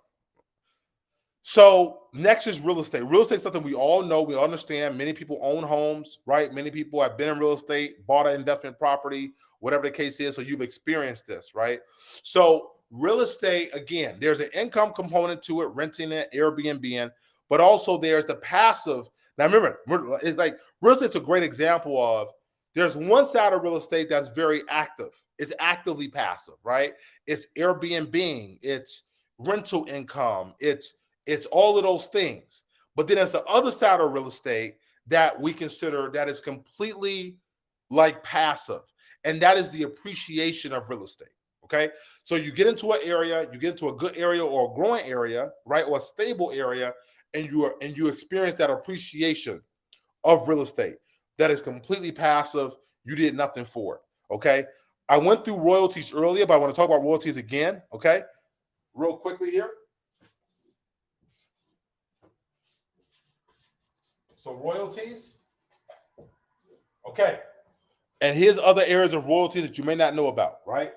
So next is real estate. Real estate is something we all know, we understand. Many people own homes, right? Many people have been in real estate, bought an investment property, whatever the case is. So you've experienced this, right? So real estate, again, there's an income component to it, renting it, Airbnb. but also there's the passive. Now remember, it's like real estate's a great example of there's one side of real estate that's very active. It's actively passive, right? It's Airbnb, it's rental income, it's all of those things. But then there's the other side of real estate that we consider that is completely like passive, and that is the appreciation of real estate. Okay, so you get into an area, you get into a good area or a growing area, right, or a stable area, and you experience that appreciation of real estate that is completely passive. You did nothing for it. Okay, I went through royalties earlier, but I want to talk about royalties again. Okay, real quickly here. So royalties. Okay, and here's other areas of royalties that you may not know about, right?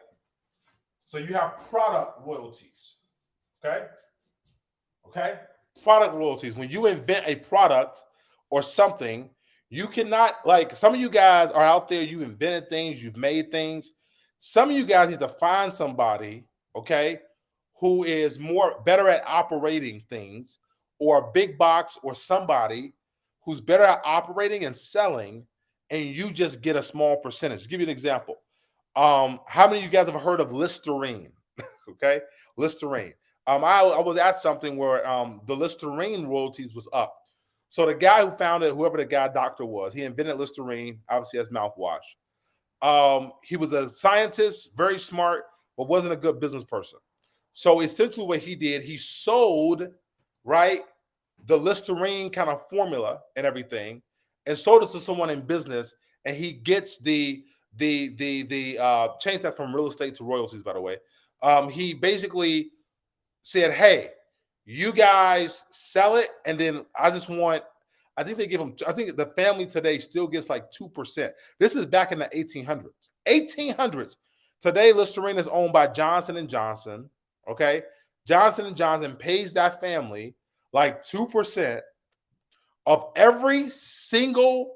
So you have product royalties, okay? Okay? Product royalties. When you invent a product or something, you cannot, like some of you guys are out there, you invented things, you've made things. Some of you guys need to find somebody, okay, who is better at operating things, or a big box or somebody who's better at operating and selling, and you just get a small percentage. To give you an example. How many of you guys have heard of Listerine? Okay, Listerine. I was at something where the Listerine royalties was up. So the guy who founded, whoever the guy doctor was, he invented Listerine, obviously as mouthwash. He was a scientist, very smart, but wasn't a good business person. So essentially what he did, he sold, right, the Listerine kind of formula and everything, and sold it to someone in business, and he gets the change that from real estate to royalties, by the way. He basically said, hey, you guys sell it, and then I think they give them, I think the family today still gets like 2%. This is back in the 1800s. 1800s. Today, Listerine is owned by Johnson & Johnson, okay? Johnson & Johnson pays that family like 2% of every single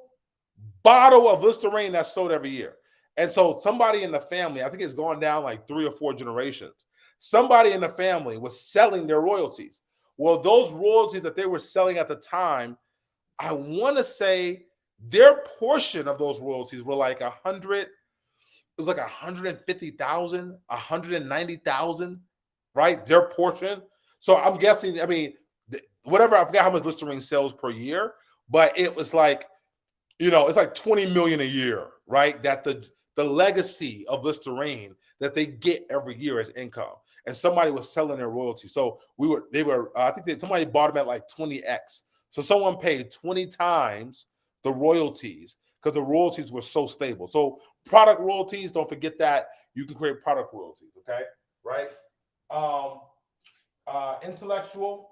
bottle of Listerine that's sold every year. And so somebody in the family, I think it's gone down like 3 or 4 generations, somebody in the family was selling their royalties. Well, those royalties that they were selling at the time, I want to say their portion of those royalties were like 100, it was like 150,000, 190,000, right? Their portion. So I'm guessing, I mean, whatever, I forgot how much Listerine sells per year, but it was like, you know, it's like 20 million a year, right? That the legacy of Listerine that they get every year as income. And somebody was selling their royalty. So I think somebody bought them at like 20x. So someone paid 20 times the royalties because the royalties were so stable. So product royalties, don't forget that you can create product royalties, okay? Right? Intellectual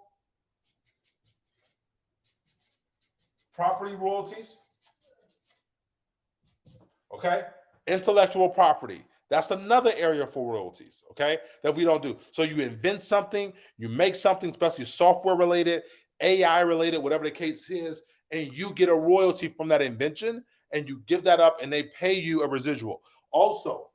property royalties. Okay, intellectual property. That's another area for royalties, okay, that we don't do. So you invent something, you make something, especially software related, AI related, whatever the case is, and you get a royalty from that invention, and you give that up, and they pay you a residual. Also,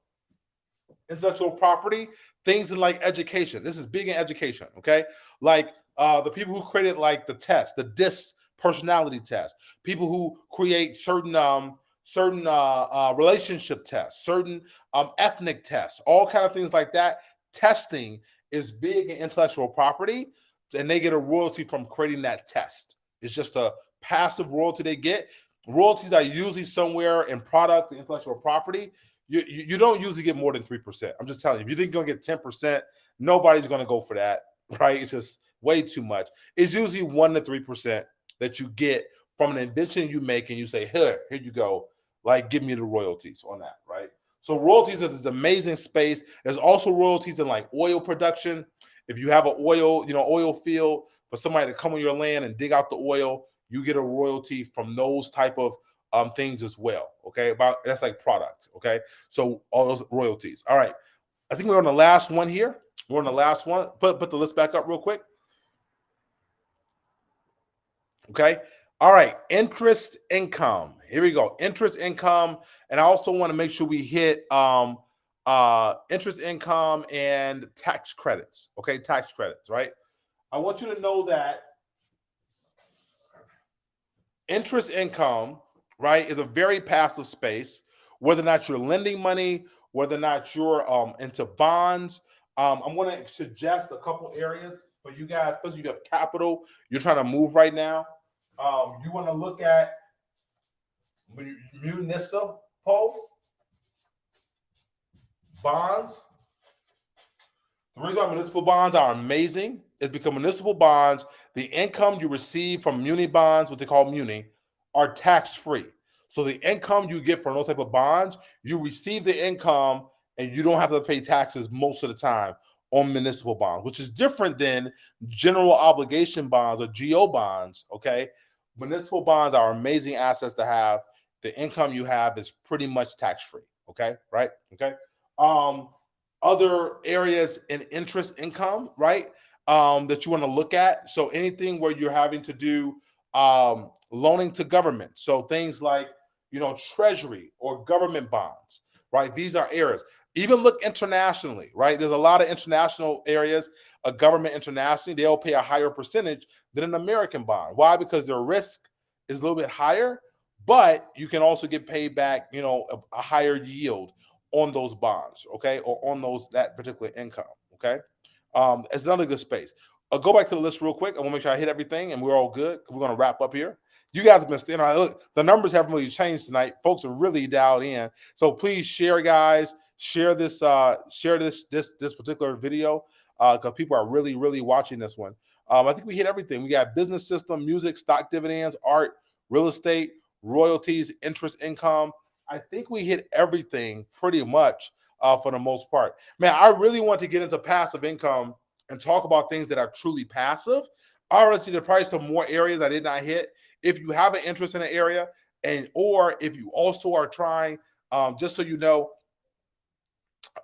intellectual property, things in like education. This is big in education, okay? Like the people who created like the test, the DISC personality test, people who create certain relationship tests, certain ethnic tests, all kind of things like that. Testing is big in intellectual property, and they get a royalty from creating that test. It's just a passive royalty they get. Royalties are usually somewhere in product and intellectual property. You don't usually get more than 3%. I'm just telling you, if you think you're going to get 10%, nobody's going to go for that, right? It's just way too much. It's usually 1 to 3% that you get from an invention you make, and you say, here you go. Like, give me the royalties on that, right? So royalties is this amazing space. There's also royalties in like oil production. If you have an oil field for somebody to come on your land and dig out the oil, you get a royalty from those type of things as well. Okay, that's like product. Okay, so all those royalties. All right, I think we're on the last one here. We're on the last one. Put the list back up real quick. Okay. All right. Interest income. Here we go. Interest income. And I also want to make sure we hit interest income and tax credits. Okay. Tax credits, right? I want you to know that interest income, right, is a very passive space. Whether or not you're lending money, whether or not you're into bonds, I'm going to suggest a couple areas for you guys, especially if you have capital, you're trying to move right now. You want to look at municipal bonds. The reason why municipal bonds are amazing is because municipal bonds, the income you receive from muni bonds, what they call muni, are tax-free. So the income you get from those type of bonds, you receive the income and you don't have to pay taxes most of the time on municipal bonds, which is different than general obligation bonds or GO bonds, okay? Municipal bonds are amazing assets to have. The income you have is pretty much tax-free, okay? Right? Okay. Other areas in interest income, right? That you want to look at. So anything where you're having to do loaning to government. So things like, treasury or government bonds, right? These are areas. Even look internationally, right? There's a lot of international areas, a government internationally, they'll pay a higher percentage than an American bond. Why? Because their risk is a little bit higher, but you can also get paid back, a higher yield on those bonds, okay, or on that particular income, okay. It's another good space. I'll go back to the list real quick. I want to make sure I hit everything, and we're all good. We're going to wrap up here. You guys have been staying. Look, the numbers haven't really changed tonight. Folks are really dialed in. So please share, guys. Share this. Share this particular video because people are really, really watching this one. I think we hit everything. We got business system, music, stock dividends, art, real estate, royalties, interest income. I think we hit everything pretty much for the most part. Man, I really want to get into passive income and talk about things that are truly passive. I already see probably some more areas I did not hit. If you have an interest in an area, or if you also are trying, just so you know,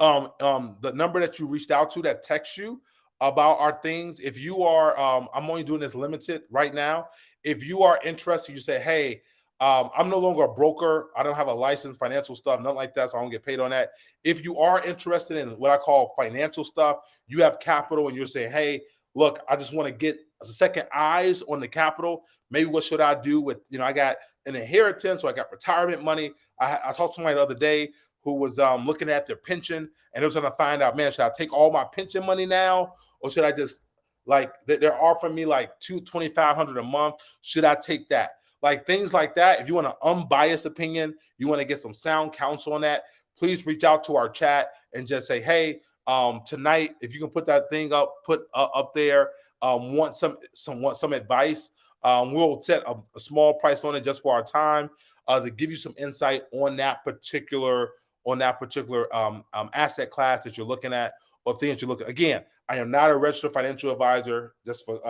the number that you reached out to that texts you about our things. If you are, I'm only doing this limited right now. If you are interested, you say, hey, I'm no longer a broker. I don't have a license, financial stuff, nothing like that. So I don't get paid on that. If you are interested in what I call financial stuff, you have capital and you're saying, hey, look, I just want to get second eyes on the capital. Maybe what should I do with, I got an inheritance, or I got retirement money. I talked to somebody the other day who was looking at their pension and they was trying to find out, man, should I take all my pension money now? Or should I just, like, they're offering me like $2,500 a month. Should I take that? Like things like that. If you want an unbiased opinion, you want to get some sound counsel on that, please reach out to our chat and just say, hey, tonight, if you can put that thing up, up there, want some advice. We'll set a small price on it just for our time to give you some insight on that particular asset class that you're looking at or things you're looking. Again, I am not a registered financial advisor. Just for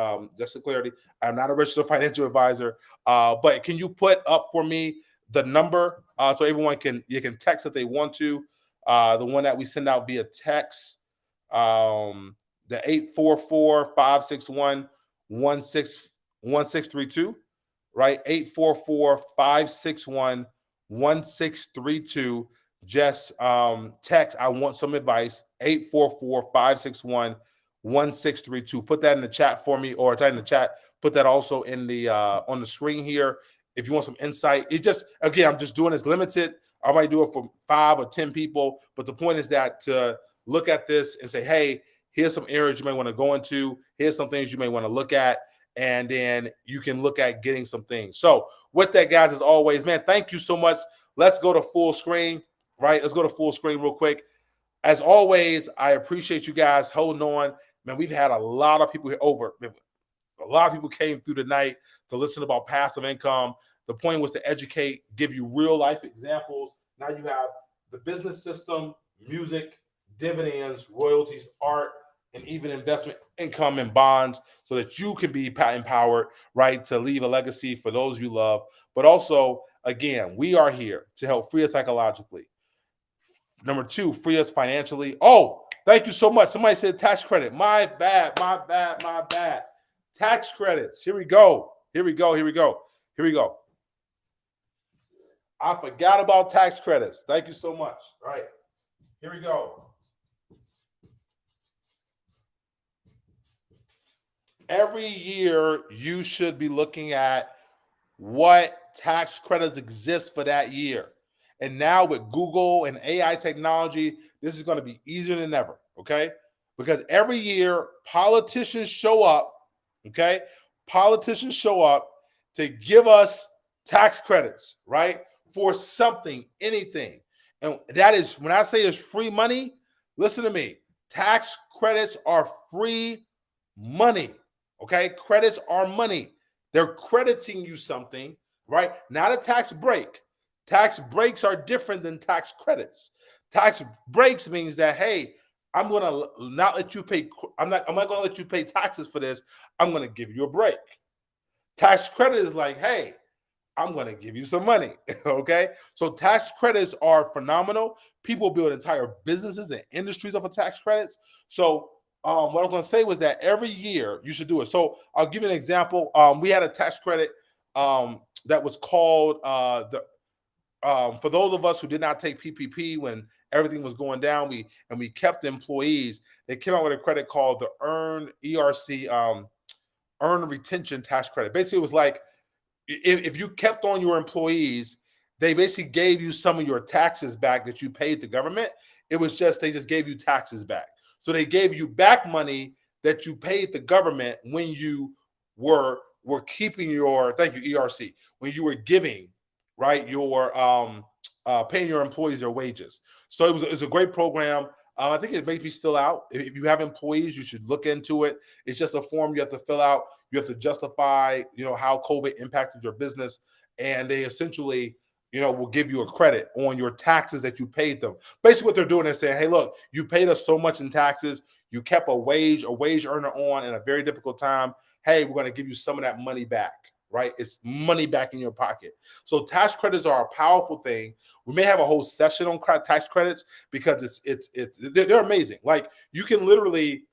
clarity, I am not a registered financial advisor. But can you put up for me the number so everyone can text if they want to? The one that we send out via text, the 844-561-1632, right? 844-561-1632. Just text, I want some advice, 844-561-1632. Put that in the chat for me, or type in the chat. Put that also in the on the screen here if you want some insight. It's just, again, I'm just doing this limited. I might do it for 5 or 10 people, but the point is that to look at this and say, hey, here's some areas you may want to go into. Here's some things you may want to look at, and then you can look at getting some things. So with that, guys, as always, man, thank you so much. Let's go to full screen. Right, let's go to full screen real quick. As always, I appreciate you guys holding on. Man, we've had a lot of people here over. A lot of people came through tonight to listen about passive income. The point was to educate, give you real life examples. Now you have the business system, music, dividends, royalties, art, and even investment income and bonds, so that you can be empowered, right, to leave a legacy for those you love. But also, again, we are here to help free us psychologically. Number 2, free us financially. Oh, thank you so much. Somebody said tax credit. My bad. Tax credits. Here we go. I forgot about tax credits. Thank you so much. All right. Here we go. Every year, you should be looking at what tax credits exist for that year. And now with Google and AI technology, this is going to be easier than ever, okay? Because every year politicians show up, okay? Politicians show up to give us tax credits, right? For something, anything. And that is, when I say it's free money, listen to me. Tax credits are free money, okay? Credits are money. They're crediting you something, right? Not a tax break. Tax breaks are different than tax credits. Tax breaks means that, hey, I'm going to not let you pay. I'm not going to let you pay taxes for this. I'm going to give you a break. Tax credit is like, hey, I'm going to give you some money. Okay. So tax credits are phenomenal. People build entire businesses and industries off of tax credits. So what I was going to say was that every year you should do it. So I'll give you an example. We had a tax credit that was called for those of us who did not take PPP when everything was going down, we kept employees. They came out with a credit called the Earned ERC, Earned Retention Tax Credit. Basically, it was like if you kept on your employees, they basically gave you some of your taxes back that you paid the government. It was just they just gave you taxes back. So they gave you back money that you paid the government when you were keeping your, thank you, ERC, when you were giving, right, your paying your employees their wages. So it's a great program. I think it may be still out. If you have employees, you should look into it. It's just a form you have to fill out. You have to justify, how COVID impacted your business, and they essentially, will give you a credit on your taxes that you paid them. Basically, what they're doing is saying, hey, look, you paid us so much in taxes. You kept a wage earner on in a very difficult time. Hey, we're going to give you some of that money back. Right? It's money back in your pocket. So tax credits are a powerful thing. We may have a whole session on tax credits because they're amazing. Like you can literally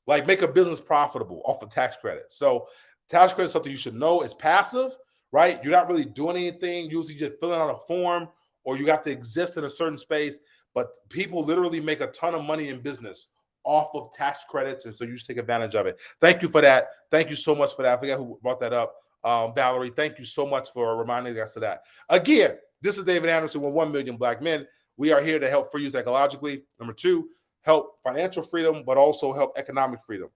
like make a business profitable off of tax credits. So tax credit is something you should know. It's passive, right? You're not really doing anything. Usually just filling out a form or you got to exist in a certain space. But people literally make a ton of money in business off of tax credits. And so you should take advantage of it. Thank you for that. Thank you so much for that. I forgot who brought that up. Valerie, thank you so much for reminding us of that. Again, this is David Anderson with 1 Million Black Men. We are here to help free you psychologically. Number 2, help financial freedom, but also help economic freedom.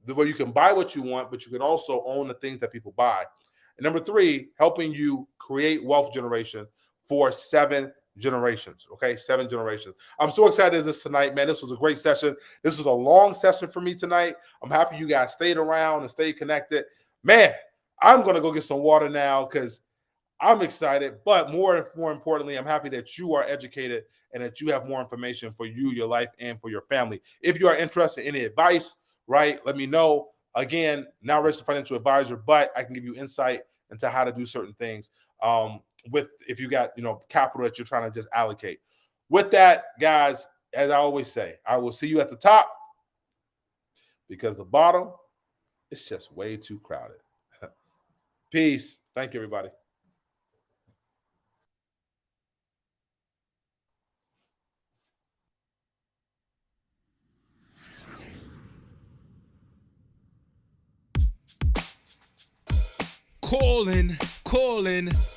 The way you can buy what you want, but you can also own the things that people buy. And number 3, helping you create wealth generation for 7 generations. Okay, 7 generations. I'm so excited this tonight, man. This was a great session. This was a long session for me tonight. I'm happy you guys stayed around and stayed connected. Man, I'm going to go get some water now because I'm excited. But more importantly, I'm happy that you are educated and that you have more information for you, your life, and for your family. If you are interested in any advice, right, let me know. Again, not registered financial advisor, but I can give you insight into how to do certain things if you got, capital that you're trying to just allocate. With that, guys, as I always say, I will see you at the top because the bottom is just way too crowded. Peace. Thank you, everybody.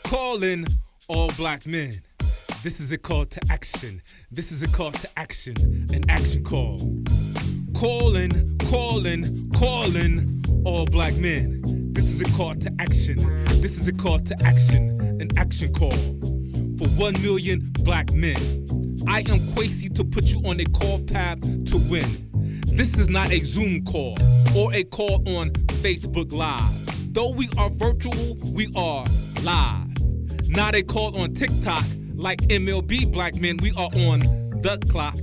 Calling all black men. This is a call to action. This is a call to action. An action call. Calling all black men. This is a call to action. This is a call to action. An action call for 1 million black men. I am Kwesi to put you on a call path to win. This is not a Zoom call or a call on Facebook Live. Though we are virtual, we are live. Not a call on TikTok like MLB black men, we are on the clock.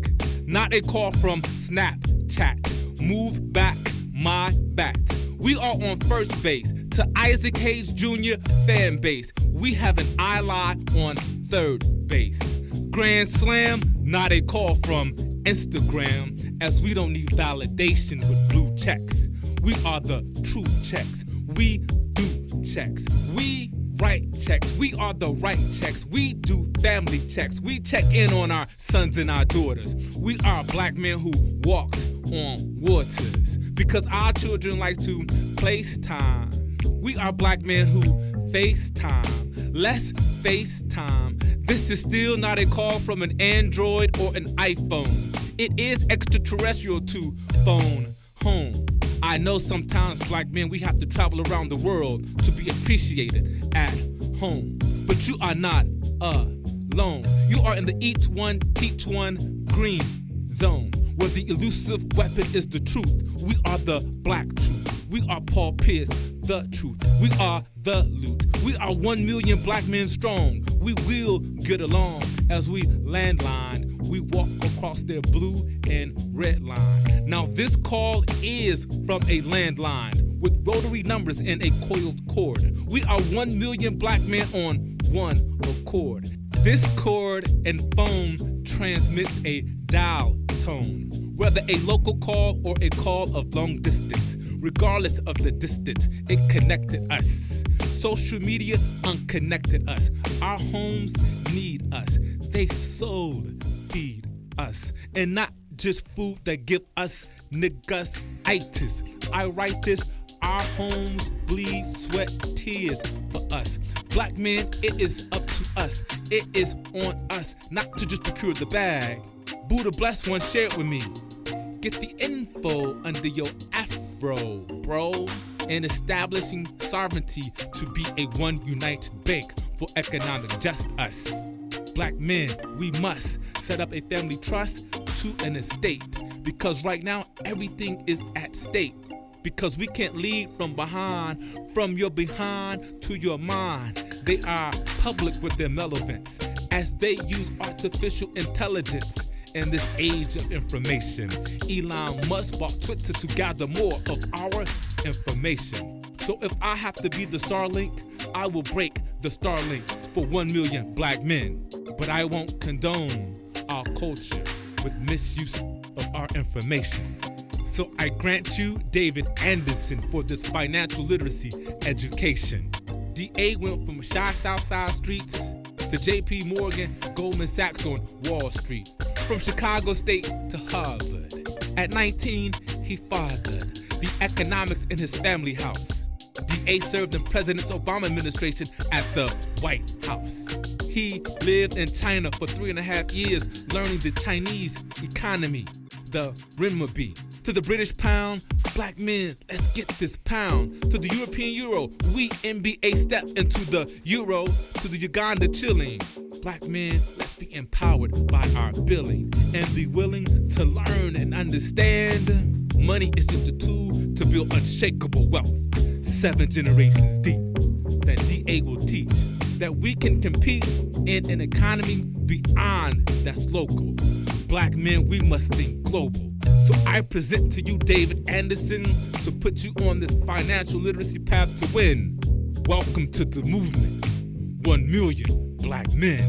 Not a call from Snapchat. Move back, my bat. We are on first base to Isaac Hayes Jr. fan base. We have an eye line on third base. Grand Slam, not a call from Instagram, as we don't need validation with blue checks. We are the true checks. We do checks. We write checks. We are the right checks. We do family checks. We check in on our sons and our daughters. We are a black man who walks on waters because our children like to place time. We are black men who FaceTime. Let's FaceTime. This is still not a call from an Android or an iPhone. It is extraterrestrial to phone home. I know sometimes black men, we have to travel around the world to be appreciated at home. But you are not alone. You are in the each one, teach one green zone, where the elusive weapon is the truth. We are the black truth. We are Paul Pierce, the truth. We are the loot. We are 1 million black men strong. We will get along as we landline. We walk across their blue and red line. Now this call is from a landline with rotary numbers and a coiled cord. We are 1 million black men on one accord. This cord and phone transmits a dial tone, whether a local call or a call of long distance. Regardless of the distance, it connected us. Social media unconnected us. Our homes need us. They soul feed us. And not just food that give us niggas itis. I write this, our homes bleed, sweat, tears for us. Black men, it is up to us. It is on us, not to just procure the bag. Buddha bless one, share it with me. Get the info under your afro, bro. In establishing sovereignty to be a one united bank for economic just us. Black men, we must set up a family trust to an estate, because right now everything is at stake. Because we can't lead from behind, from your behind to your mind. They are public with their relevance as they use artificial intelligence in this age of information. Elon Musk bought Twitter to gather more of our information. So if I have to be the Starlink, I will break the Starlink for 1 million black men. But I won't condone our culture with misuse of our information. So I grant you David Anderson for this financial literacy education. DA went from shy Southside streets to JP Morgan, Goldman Sachs on Wall Street. From Chicago State to Harvard. At 19, he fathered the economics in his family house. DA served in President Obama administration at the White House. He lived in China for 3.5 years, learning the Chinese economy, the renminbi. To the British pound, black men, let's get this pound. To the European euro, we NBA step into the euro. To the Uganda shilling, black men, let's be empowered by our billing and be willing to learn and understand. Money is just a tool to build unshakable wealth. 7 generations deep, that DA will teach that we can compete in an economy beyond that's local. Black men, we must think global. So I present to you David Anderson to put you on this financial literacy path to win. Welcome to the movement. 1 million black men.